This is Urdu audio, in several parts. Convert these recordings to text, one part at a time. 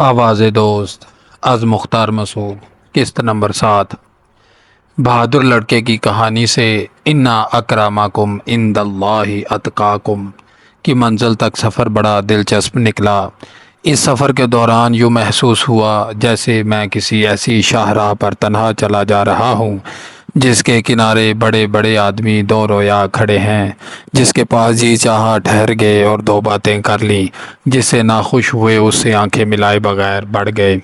آواز دوست از مختار مسعود قسط نمبر 7۔ بہادر لڑکے کی کہانی سے انا اکرمکم عند اللہ اتقاکم کی منزل تک سفر بڑا دلچسپ نکلا۔ اس سفر کے دوران یوں محسوس ہوا جیسے میں کسی ایسی شاہراہ پر تنہا چلا جا رہا ہوں جس کے کنارے بڑے بڑے آدمی دو رویا کھڑے ہیں، جس کے پاس جی چاہا ٹھہر گئے اور دو باتیں کر لیں، جس سے ناخوش ہوئے اس سے آنکھیں ملائے بغیر بڑھ گئے۔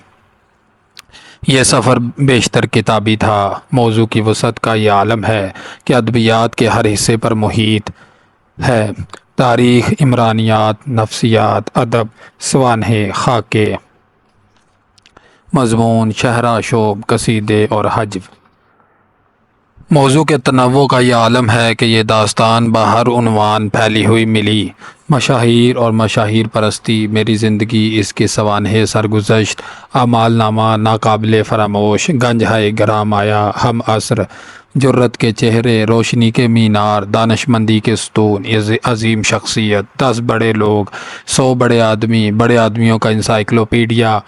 یہ سفر بیشتر کتابی تھا۔ موضوع کی وسعت کا یہ عالم ہے کہ ادبیات کے ہر حصے پر محیط ہے: تاریخ، عمرانیات، نفسیات، ادب، سوانح، خاکے، مضمون، شہرہ، شعب، قصیدے اور حجو۔ موضوع کے تنوع کا یہ عالم ہے کہ یہ داستان بہر عنوان پھیلی ہوئی ملی۔ مشاہیر اور مشاہیر پرستی، میری زندگی، اس کے سوانح سرگزشت، اعمال نامہ ناقابل فراموش، گنج ہے گرام آیا، ہم عصر، جرت کے چہرے، روشنی کے مینار، دانشمندی کے ستون، عظیم شخصیت، 10 بڑے لوگ، 100 بڑے آدمی، بڑے آدمیوں کا انسائکلوپیڈیا۔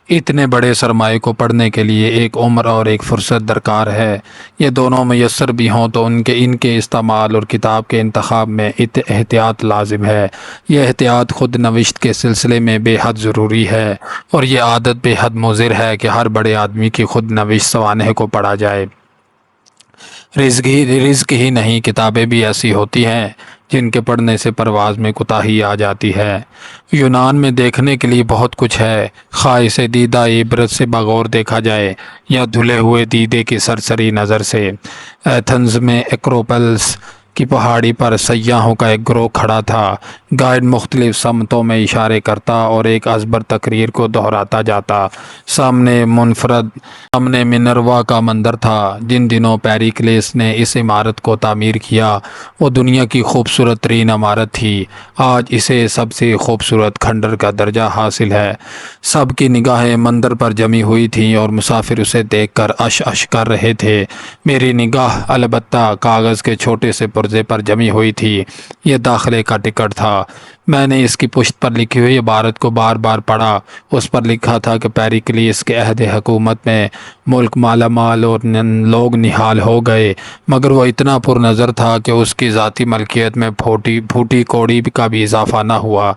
اتنے بڑے سرمایے کو پڑھنے کے لیے ایک عمر اور ایک فرصت درکار ہے۔ یہ دونوں میسر بھی ہوں تو ان کے استعمال اور کتاب کے انتخاب میں احتیاط لازم ہے۔ یہ احتیاط خود نوشت کے سلسلے میں بے حد ضروری ہے، اور یہ عادت بے حد مضر ہے کہ ہر بڑے آدمی کی خود نوشت سوانح کو پڑھا جائے۔ رزق ہی نہیں، کتابیں بھی ایسی ہوتی ہیں جن کے پڑھنے سے پرواز میں کوتاہی آ جاتی ہے۔ یونان میں دیکھنے کے لیے بہت کچھ ہے، خواہ اسے دیدہ عبرت سے بغور دیکھا جائے یا دھلے ہوئے دیدے کی سرسری نظر سے۔ ایتھنز میں ایکروپولس کی پہاڑی پر سیاحوں کا ایک گروہ کھڑا تھا۔ گائیڈ مختلف سمتوں میں اشارے کرتا اور ایک ازبر تقریر کو دہراتا جاتا۔ سامنے منروا کا مندر تھا۔ جن دنوں پیریکلیس نے اس عمارت کو تعمیر کیا وہ دنیا کی خوبصورت ترین عمارت تھی۔ آج اسے سب سے خوبصورت کھنڈر کا درجہ حاصل ہے۔ سب کی نگاہیں مندر پر جمی ہوئی تھیں اور مسافر اسے دیکھ کر اش اش کر رہے تھے۔ میری نگاہ البتہ کاغذ کے چھوٹے سے پرزے پر جمی ہوئی تھی۔ یہ داخلے کا ٹکٹ تھا۔ میں نے اس کی پشت پر لکھی ہوئی عبارت کو بار بار پڑھا۔ اس پر لکھا تھا کہ پیریکلیس کے عہد حکومت میں ملک مالا مال اور لوگ نہال ہو گئے، مگر وہ اتنا پر نظر تھا کہ اس کی ذاتی ملکیت میں پھوٹی کوڑی کا بھی اضافہ نہ ہوا۔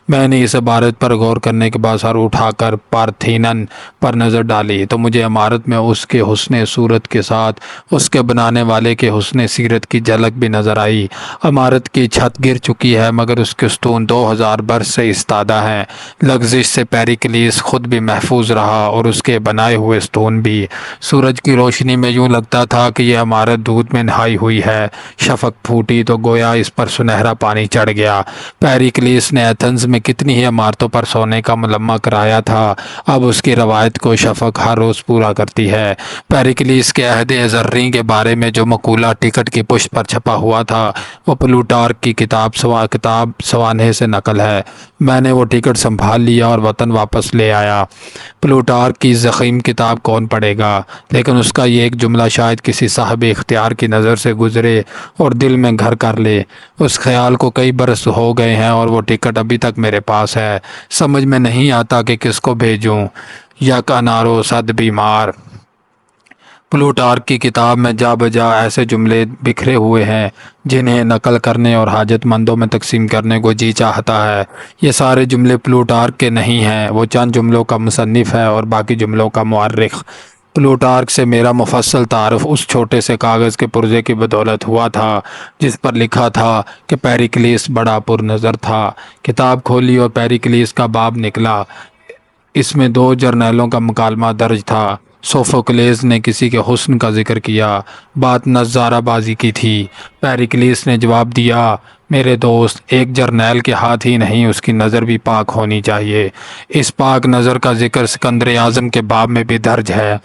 میں نے اس عبارت پر غور کرنے کے بعد سر اٹھا کر پارتھینن پر نظر ڈالی تو مجھے عمارت میں اس کے حسن صورت کے ساتھ اس کے بنانے والے کے حسن سیرت کی جھلک بھی نظر آئی۔ عمارت کی چھت گر چکی ہے مگر اس کے ستون 2000 برس سے استادہ ہیں۔ لغزش سے پیریکلیس خود بھی محفوظ رہا اور اس کے بنائے ہوئے ستون بھی۔ سورج کی روشنی میں یوں لگتا تھا کہ یہ عمارت دودھ میں نہائی ہوئی ہے۔ شفق پھوٹی تو گویا اس پر سنہرا پانی چڑھ گیا۔ پیریکلیس نے ایتھنز میں کتنی ہی عمارتوں پر سونے کا ملمہ کرایا تھا، اب اس کی روایت کو شفق ہر روز پورا کرتی ہے۔ پیریکلیس کے عہد زریں کے بارے میں جو مقولہ ٹکٹ کی پشت پر چھپا ہوا تھا وہ پلوٹارک کی کتاب سوانح سے نقل ہے۔ میں نے وہ ٹکٹ سنبھال لیا اور وطن واپس لے آیا۔ پلوٹارک کی ضخیم کتاب کون پڑھے گا، لیکن اس کا یہ ایک جملہ شاید کسی صاحب اختیار کی نظر سے گزرے اور دل میں گھر کر لے۔ اس خیال کو کئی برس ہو گئے ہیں اور وہ ٹکٹ ابھی تک میرے پاس ہے۔ سمجھ میں نہیں آتا کہ کس کو بھیجوں، یک انارو صد بیمار۔ پلوٹارک کی کتاب میں جا بجا ایسے جملے بکھرے ہوئے ہیں جنہیں نقل کرنے اور حاجت مندوں میں تقسیم کرنے کو جی چاہتا ہے۔ یہ سارے جملے پلوٹارک کے نہیں ہیں، وہ چند جملوں کا مصنف ہے اور باقی جملوں کا مورخ۔ پلوٹارک سے میرا مفصل تعارف اس چھوٹے سے کاغذ کے پرزے کی بدولت ہوا تھا جس پر لکھا تھا کہ پیریکلیس بڑا پر نظر تھا۔ کتاب کھولی اور پیریکلیس کا باب نکلا۔ اس میں 2 جرنیلوں کا مکالمہ درج تھا۔ سوفوکلیس نے کسی کے حسن کا ذکر کیا، بات نظارہ بازی کی تھی۔ پیریکلیس نے جواب دیا، میرے دوست، ایک جرنیل کے ہاتھ ہی نہیں، اس کی نظر بھی پاک ہونی چاہیے۔ اس پاک نظر کا ذکر سکندر اعظم کے باب میں بھی درج ہے۔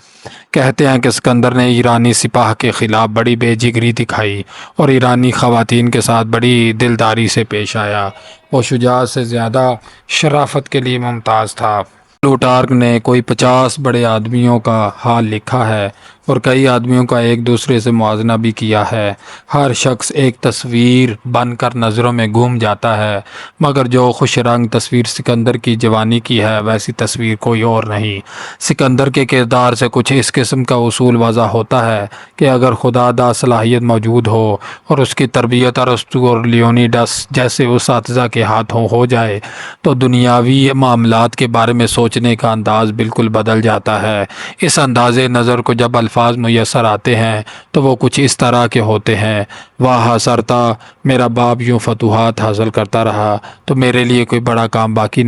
کہتے ہیں کہ سکندر نے ایرانی سپاہ کے خلاف بڑی بے جگری دکھائی اور ایرانی خواتین کے ساتھ بڑی دلداری سے پیش آیا۔ وہ شجاعت سے زیادہ شرافت کے لیے ممتاز تھا۔ پلوٹارک نے کوئی 50 بڑے آدمیوں کا حال لکھا ہے۔ اور کئی آدمیوں کا ایک دوسرے سے موازنہ بھی کیا ہے۔ ہر شخص ایک تصویر بن کر نظروں میں گھوم جاتا ہے، مگر جو خوش رنگ تصویر سکندر کی جوانی کی ہے ویسی تصویر کوئی اور نہیں۔ سکندر کے کردار سے کچھ اس قسم کا اصول واضح ہوتا ہے کہ اگر خدا دا صلاحیت موجود ہو اور اس کی تربیت ارسطو اور لیونیڈس جیسے اساتذہ کے ہاتھوں ہو جائے تو دنیاوی معاملات کے بارے میں سوچنے کا انداز بالکل بدل جاتا ہے۔ اس انداز نظر کو جب الفاظ میسر آتے ہیں تو وہ کچھ اس طرح کے ہوتے ہیں: واہ حسرتا، میرا باپ یوں فتوحات حاصل کرتا رہا تو میرے لیے کوئی بڑا کام باقی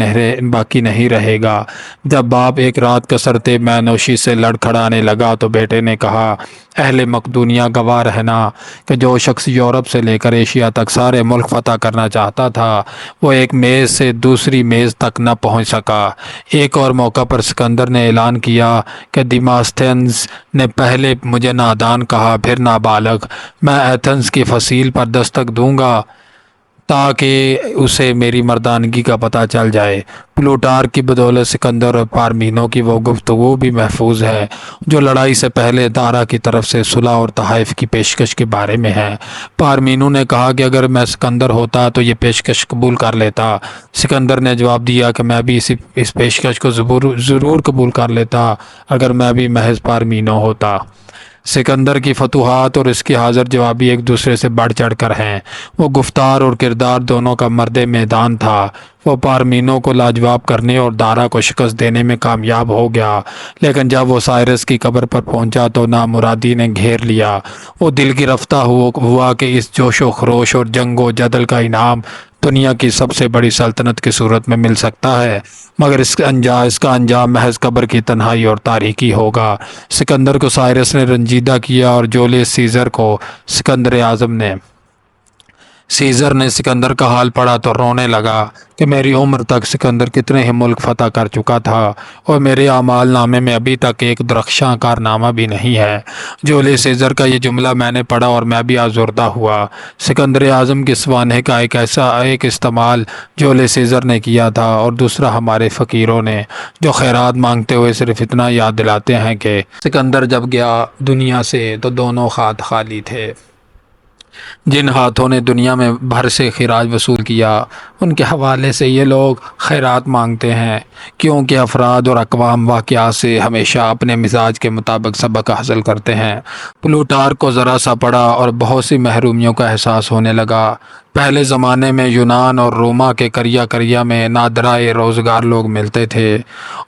نہیں رہے گا۔ جب باپ ایک رات کثرت مے نوشی سے لڑکھڑانے لگا تو بیٹے نے کہا: اہل مقدونیہ گواہ رہنا کہ جو شخص یورپ سے لے کر ایشیا تک سارے ملک فتح کرنا چاہتا تھا وہ ایک میز سے دوسری میز تک نہ پہنچ سکا۔ ایک اور موقع پر سکندر نے اعلان کیا کہ دیماستھینز نے پہلے مجھے نادان کہا، پھر نابالغ۔ میں ایتھنز کی فصیل پر دستک دوں گا تاکہ اسے میری مردانگی کا پتہ چل جائے۔ پلوٹارک کی بدولت سکندر اور پارمینو کی وہ گفتگو بھی محفوظ ہے جو لڑائی سے پہلے دارا کی طرف سے صلح اور تحائف کی پیشکش کے بارے میں ہے۔ پارمینو نے کہا کہ اگر میں سکندر ہوتا تو یہ پیشکش قبول کر لیتا۔ سکندر نے جواب دیا کہ میں بھی اس پیشکش کو ضرور قبول کر لیتا اگر میں بھی محض پارمینو ہوتا۔ سکندر کی فتوحات اور اس کی حاضر جوابی ایک دوسرے سے بڑھ چڑھ کر ہیں۔ وہ گفتار اور کردار دونوں کا مرد میدان تھا۔ وہ پارمینو کو لاجواب کرنے اور دارا کو شکست دینے میں کامیاب ہو گیا، لیکن جب وہ سائرس کی قبر پر پہنچا تو نامرادی نے گھیر لیا۔ وہ دل گرفتہ ہوا کہ اس جوش و خروش اور جنگ و جدل کا انعام دنیا کی سب سے بڑی سلطنت کی صورت میں مل سکتا ہے، مگر اس کا انجام محض قبر کی تنہائی اور تاریکی ہوگا۔ سکندر کو سائرس نے رنجیدہ کیا اور جولیس سیزر کو سیزر نے سکندر کا حال پڑھا تو رونے لگا کہ میری عمر تک سکندر کتنے ہی ملک فتح کر چکا تھا اور میرے اعمال نامے میں ابھی تک ایک درخشاں کارنامہ بھی نہیں ہے۔ جولیس سیزر کا یہ جملہ میں نے پڑھا اور میں بھی آزردہ ہوا۔ سکندر اعظم کے سوانح کا ایک استعمال جولیس سیزر نے کیا تھا اور دوسرا ہمارے فقیروں نے، جو خیرات مانگتے ہوئے صرف اتنا یاد دلاتے ہیں کہ سکندر جب گیا دنیا سے تو دونوں ہاتھ خالی تھے۔ جن ہاتھوں نے دنیا میں بھر سے خراج وصول کیا ان کے حوالے سے یہ لوگ خیرات مانگتے ہیں، کیونکہ افراد اور اقوام واقعات سے ہمیشہ اپنے مزاج کے مطابق سبق حاصل کرتے ہیں۔ پلوٹارک کو ذرا سا پڑھا اور بہت سی محرومیوں کا احساس ہونے لگا۔ پہلے زمانے میں یونان اور روما کے کریا میں نادرائے روزگار لوگ ملتے تھے،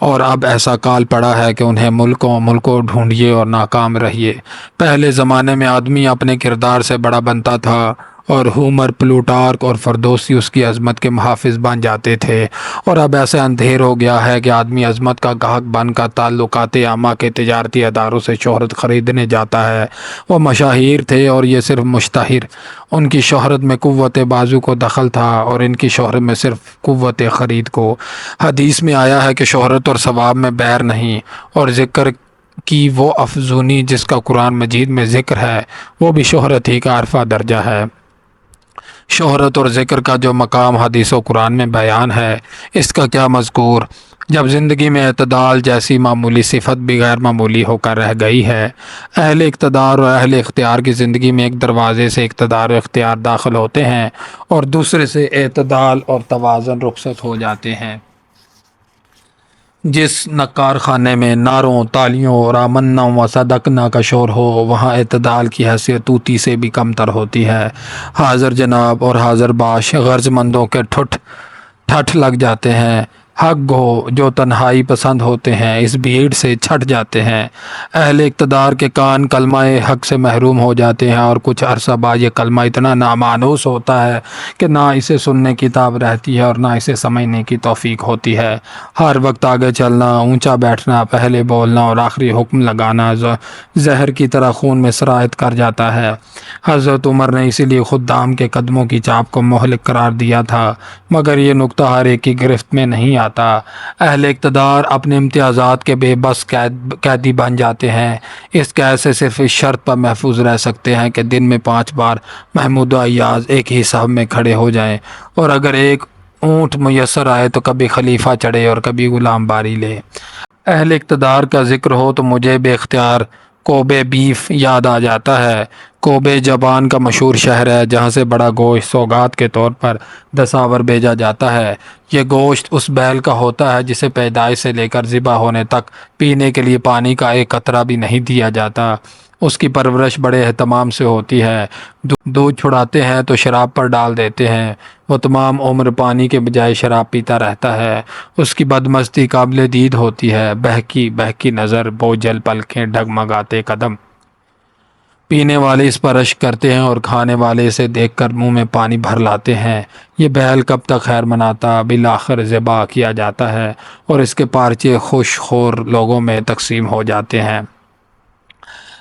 اور اب ایسا کال پڑا ہے کہ انہیں ملکوں ڈھونڈیے اور ناکام رہیے۔ پہلے زمانے میں آدمی اپنے کردار سے بڑا بنتا تھا اور ہومر، پلوٹارک اور فردوسی اس کی عظمت کے محافظ بن جاتے تھے، اور اب ایسا اندھیر ہو گیا ہے کہ آدمی عظمت کا گاہک بن کر تعلقات عامہ کے تجارتی اداروں سے شہرت خریدنے جاتا ہے۔ وہ مشاہیر تھے اور یہ صرف مشتہر، ان کی شہرت میں قوت بازو کو دخل تھا اور ان کی شہرت میں صرف قوت خرید کو۔ حدیث میں آیا ہے کہ شہرت اور ثواب میں بیر نہیں، اور ذکر کی وہ افزونی جس کا قرآن مجید میں ذکر ہے وہ بھی شہرت ہی کا عرفہ درجہ ہے۔ شہرت اور ذکر کا جو مقام حدیث و قرآن میں بیان ہے اس کا کیا مذکور، جب زندگی میں اعتدال جیسی معمولی صفت بھی غیر معمولی ہو کر رہ گئی ہے۔ اہل اقتدار اور اہل اختیار کی زندگی میں ایک دروازے سے اقتدار و اختیار داخل ہوتے ہیں اور دوسرے سے اعتدال اور توازن رخصت ہو جاتے ہیں۔ جس نقار خانے میں نعروں، تالیوں اور آمنا و صدقنا کا شور ہو وہاں اعتدال کی حیثیت طوطی سے بھی کمتر ہوتی ہے۔ حاضر جناب اور حاضر باش غرض مندوں کے ٹھٹ لگ جاتے ہیں۔ حق گو جو تنہائی پسند ہوتے ہیں اس بھیڑ سے چھٹ جاتے ہیں۔ اہل اقتدار کے کان کلمہ حق سے محروم ہو جاتے ہیں اور کچھ عرصہ بعد یہ کلمہ اتنا نامانوس ہوتا ہے کہ نہ اسے سننے کی تاب رہتی ہے اور نہ اسے سمجھنے کی توفیق ہوتی ہے۔ ہر وقت آگے چلنا، اونچا بیٹھنا، پہلے بولنا اور آخری حکم لگانا زہر کی طرح خون میں سرایت کر جاتا ہے۔ حضرت عمر نے اسی لیے خدام کے قدموں کی چاپ کو مہلک قرار دیا تھا، مگر یہ نکتہ ہر ایک کی گرفت میں نہیں آتا۔ اہل اقتدار اپنے امتیازات کے بے بس قیدی بن جاتے ہیں۔ اس قید سے صرف اس شرط پر محفوظ رہ سکتے ہیں کہ دن میں 5 بار محمود و ایاز ایک ہی صف میں کھڑے ہو جائیں، اور اگر ایک اونٹ میسر آئے تو کبھی خلیفہ چڑھے اور کبھی غلام باری لے۔ اہل اقتدار کا ذکر ہو تو مجھے بے اختیار کوبے بیف یاد آ جاتا ہے۔ کوبے جاپان کا مشہور شہر ہے جہاں سے بڑا گوشت سوگات کے طور پر دساور بھیجا جاتا ہے۔ یہ گوشت اس بیل کا ہوتا ہے جسے پیدائش سے لے کر ذبح ہونے تک پینے کے لیے پانی کا ایک قطرہ بھی نہیں دیا جاتا۔ اس کی پرورش بڑے اہتمام سے ہوتی ہے۔ دودھ چھڑاتے ہیں تو شراب پر ڈال دیتے ہیں۔ وہ تمام عمر پانی کے بجائے شراب پیتا رہتا ہے۔ اس کی بدمستی قابل دید ہوتی ہے، بہکی بہکی نظر، بوجھل پلکیں، ڈگمگاتے قدم۔ پینے والے اس پر اشک کرتے ہیں اور کھانے والے اسے دیکھ کر منہ میں پانی بھر لاتے ہیں۔ یہ بیل کب تک خیر مناتا، بالآخر ذبح کیا جاتا ہے اور اس کے پارچے خوش خور لوگوں میں تقسیم ہو جاتے ہیں۔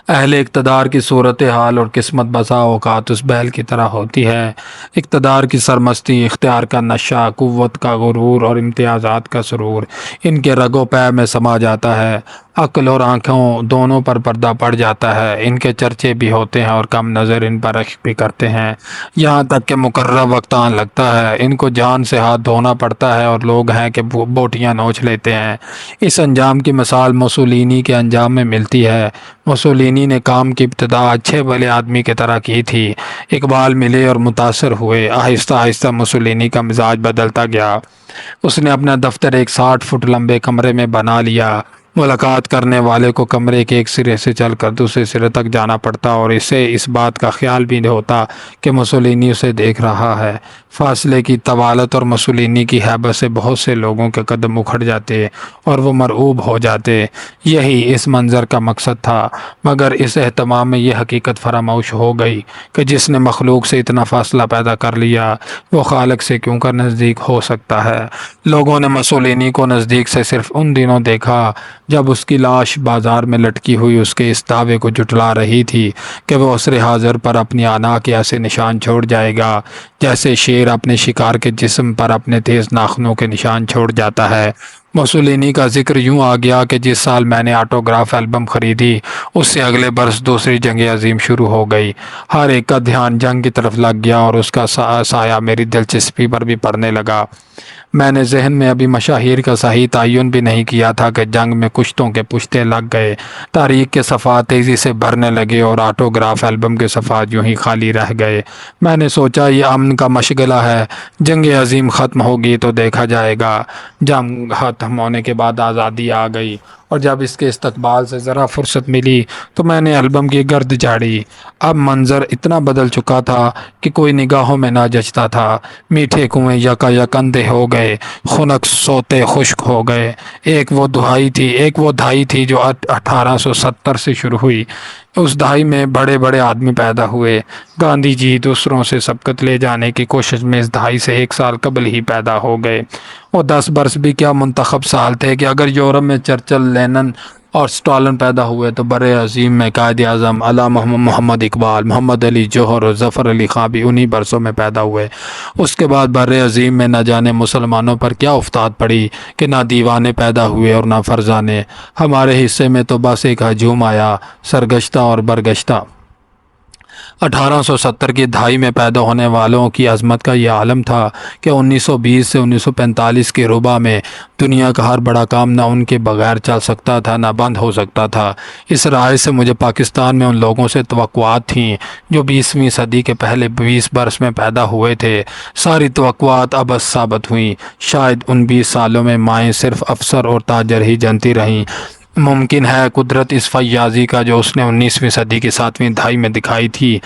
اہل اقتدار کی صورتحال اور قسمت بسا اوقات اس بیل کی طرح ہوتی ہے۔ اقتدار کی سرمستی، اختیار کا نشہ، قوت کا غرور اور امتیازات کا سرور ان کے رگ و پے میں سما جاتا ہے۔ عقل اور آنکھوں دونوں پر پردہ پڑ جاتا ہے۔ ان کے چرچے بھی ہوتے ہیں اور کم نظر ان پر رشک بھی کرتے ہیں، یہاں تک کہ مقررہ وقت آن لگتا ہے ان کو جان سے ہاتھ دھونا پڑتا ہے اور لوگ ہیں کہ بوٹیاں نوچ لیتے ہیں۔ اس انجام کی مثال موسولینی کے انجام میں ملتی ہے۔ موسولینی نے کام کی ابتدا اچھے بھلے آدمی کی طرح کی تھی۔ اقبال ملے اور متاثر ہوئے۔ آہستہ آہستہ موسولینی کا مزاج بدلتا گیا۔ اس نے اپنا دفتر ایک 60 فٹ لمبے کمرے میں بنا لیا۔ ملاقات کرنے والے کو کمرے کے ایک سرے سے چل کر دوسرے سرے تک جانا پڑتا اور اسے اس بات کا خیال بھی نہیں ہوتا کہ موسولینی اسے دیکھ رہا ہے۔ فاصلے کی طوالت اور موسولینی کی ہیبت سے بہت سے لوگوں کے قدم اکھڑ جاتے اور وہ مرعوب ہو جاتے۔ یہی اس منظر کا مقصد تھا، مگر اس اہتمام میں یہ حقیقت فراموش ہو گئی کہ جس نے مخلوق سے اتنا فاصلہ پیدا کر لیا وہ خالق سے کیوں کر نزدیک ہو سکتا ہے۔ لوگوں نے موسولینی کو نزدیک سے صرف ان دنوں دیکھا جب اس کی لاش بازار میں لٹکی ہوئی اس کے اس دعوے کو جھٹلا رہی تھی کہ وہ عصر حاضر پر اپنی انا کے ایسے نشان چھوڑ جائے گا جیسے شیر اپنے شکار کے جسم پر اپنے تیز ناخنوں کے نشان چھوڑ جاتا ہے۔ موسولینی کا ذکر یوں آ گیا کہ جس سال میں نے آٹوگراف البم خریدی اس سے اگلے برس دوسری جنگ عظیم شروع ہو گئی۔ ہر ایک کا دھیان جنگ کی طرف لگ گیا اور اس کا سایہ میری دلچسپی پر بھی پڑنے لگا۔ میں نے ذہن میں ابھی مشاہیر کا صحیح تعین بھی نہیں کیا تھا کہ جنگ میں کشتوں کے پشتے لگ گئے، تاریخ کے صفحات تیزی سے بھرنے لگے اور آٹوگراف البم کے صفحات یوں ہی خالی رہ گئے۔ میں نے سوچا یہ امن کا مشغلہ ہے، جنگ عظیم ختم ہوگی تو دیکھا جائے گا۔ جنگ ختم ہونے کے بعد آزادی آ گئی اور جب اس کے استقبال سے ذرا فرصت ملی تو میں نے البم کی گرد جھاڑی۔ اب منظر اتنا بدل چکا تھا کہ کوئی نگاہوں میں نہ جچتا تھا۔ میٹھے کنویں یکا یک اندھے ہو گئے، خنک سوتے خشک ہو گئے۔ ایک وہ دہائی تھی جو 1870 سے شروع ہوئی۔ اس دہائی میں بڑے بڑے آدمی پیدا ہوئے۔ گاندھی جی دوسروں سے سبقت لے جانے کی کوشش میں اس دہائی سے 1 سال قبل ہی پیدا ہو گئے۔ وہ 10 برس بھی کیا منتخب سال تھے کہ اگر یورپ میں چرچل، لینن اور سٹالن پیدا ہوئے تو بر عظیم میں قائد اعظم علامہ محمد اقبال، محمد علی جوہر اور ظفر علی خاں بھی انہی برسوں میں پیدا ہوئے۔ اس کے بعد بر عظیم میں نہ جانے مسلمانوں پر کیا افتاد پڑی کہ نہ دیوانے پیدا ہوئے اور نہ فرزانے۔ ہمارے حصے میں تو بس ایک ہجوم آیا، سرگشتہ اور برگشتہ۔ 1870 کی دہائی میں پیدا ہونے والوں کی عظمت کا یہ عالم تھا کہ 1920 سے 1945 کے ربع میں دنیا کا ہر بڑا کام نہ ان کے بغیر چل سکتا تھا نہ بند ہو سکتا تھا۔ اس رائے سے مجھے پاکستان میں ان لوگوں سے توقعات تھیں جو 20ویں صدی کے پہلے 20 برس میں پیدا ہوئے تھے۔ ساری توقعات عبث ثابت ہوئیں۔ شاید ان 20 سالوں میں مائیں صرف افسر اور تاجر ہی جنتی رہیں۔ ممکن ہے قدرت اس فیاضی کا جو اس نے 19ویں صدی کی 7ویں دہائی میں دکھائی تھی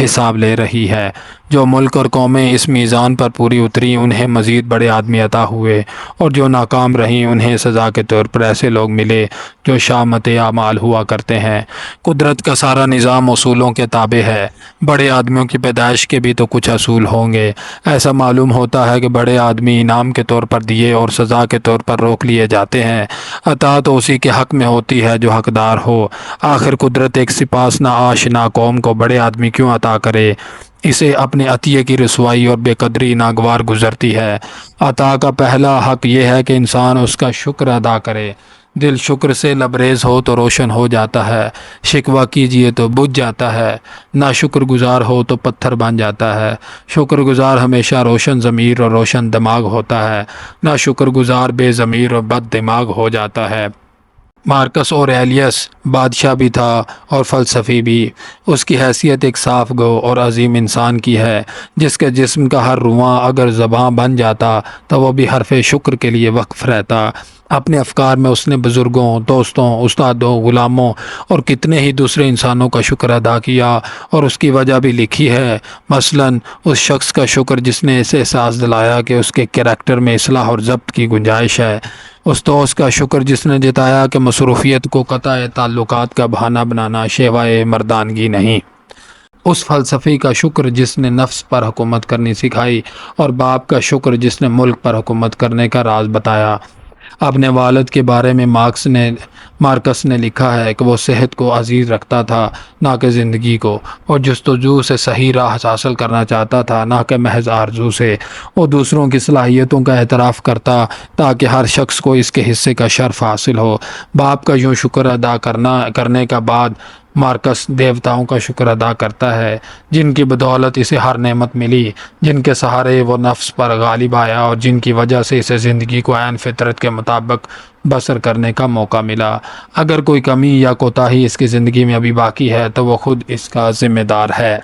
حساب لے رہی ہے۔ جو ملک اور قومیں اس میزان پر پوری اتری انہیں مزید بڑے آدمی عطا ہوئے، اور جو ناکام رہیں انہیں سزا کے طور پر ایسے لوگ ملے جو شامت اعمال ہوا کرتے ہیں۔ قدرت کا سارا نظام اصولوں کے تابع ہے۔ بڑے آدمیوں کی پیدائش کے بھی تو کچھ اصول ہوں گے۔ ایسا معلوم ہوتا ہے کہ بڑے آدمی انعام کے طور پر دیے اور سزا کے طور پر روک لیے جاتے ہیں۔ عطا تو اسی کے حق میں ہوتی ہے جو حقدار ہو۔ آخر قدرت ایک سپاس نہ آشنا قوم کو بڑے آدمی کیوں عطا کرے؟ اسے اپنے عطیے کی رسوائی اور بے قدری ناگوار گزرتی ہے۔ عطا کا پہلا حق یہ ہے کہ انسان اس کا شکر ادا کرے۔ دل شکر سے لبریز ہو تو روشن ہو جاتا ہے، شکوہ کیجیے تو بجھ جاتا ہے، نہ شکر گزار ہو تو پتھر بن جاتا ہے۔ شکر گزار ہمیشہ روشن ضمیر اور روشن دماغ ہوتا ہے، نہ شکر گزار بے ضمیر اور بد دماغ ہو جاتا ہے۔ مارکس اوریلیس بادشاہ بھی تھا اور فلسفی بھی۔ اس کی حیثیت ایک صاف گو اور عظیم انسان کی ہے، جس کے جسم کا ہر رواں اگر زباں بن جاتا تو وہ بھی حرف شکر کے لیے وقف رہتا۔ اپنے افکار میں اس نے بزرگوں، دوستوں، استادوں، غلاموں اور کتنے ہی دوسرے انسانوں کا شکر ادا کیا، اور اس کی وجہ بھی لکھی ہے۔ مثلاً اس شخص کا شکر جس نے اسے احساس دلایا کہ اس کے کریکٹر میں اصلاح اور ضبط کی گنجائش ہے۔ اس دوست کا شکر جس نے جتایا کہ مصروفیت کو قطع تعلقات کا بہانہ بنانا شیوائے مردانگی نہیں۔ اس فلسفی کا شکر جس نے نفس پر حکومت کرنی سکھائی، اور باپ کا شکر جس نے ملک پر حکومت کرنے کا راز بتایا۔ اپنے والد کے بارے میں مارکس نے لکھا ہے کہ وہ صحت کو عزیز رکھتا تھا نہ کہ زندگی کو، اور جستجو سے صحیح راہ حاصل کرنا چاہتا تھا نہ کہ محض آرزو سے۔ وہ دوسروں کی صلاحیتوں کا اعتراف کرتا تاکہ ہر شخص کو اس کے حصے کا شرف حاصل ہو۔ باپ کا یوں شکر ادا کرنے کا بعد مارکس دیوتاؤں کا شکر ادا کرتا ہے، جن کی بدولت اسے ہر نعمت ملی، جن کے سہارے وہ نفس پر غالب آیا، اور جن کی وجہ سے اسے زندگی کو عین فطرت کے مطابق بسر کرنے کا موقع ملا۔ اگر کوئی کمی یا کوتاہی اس کی زندگی میں ابھی باقی ہے تو وہ خود اس کا ذمہ دار ہے۔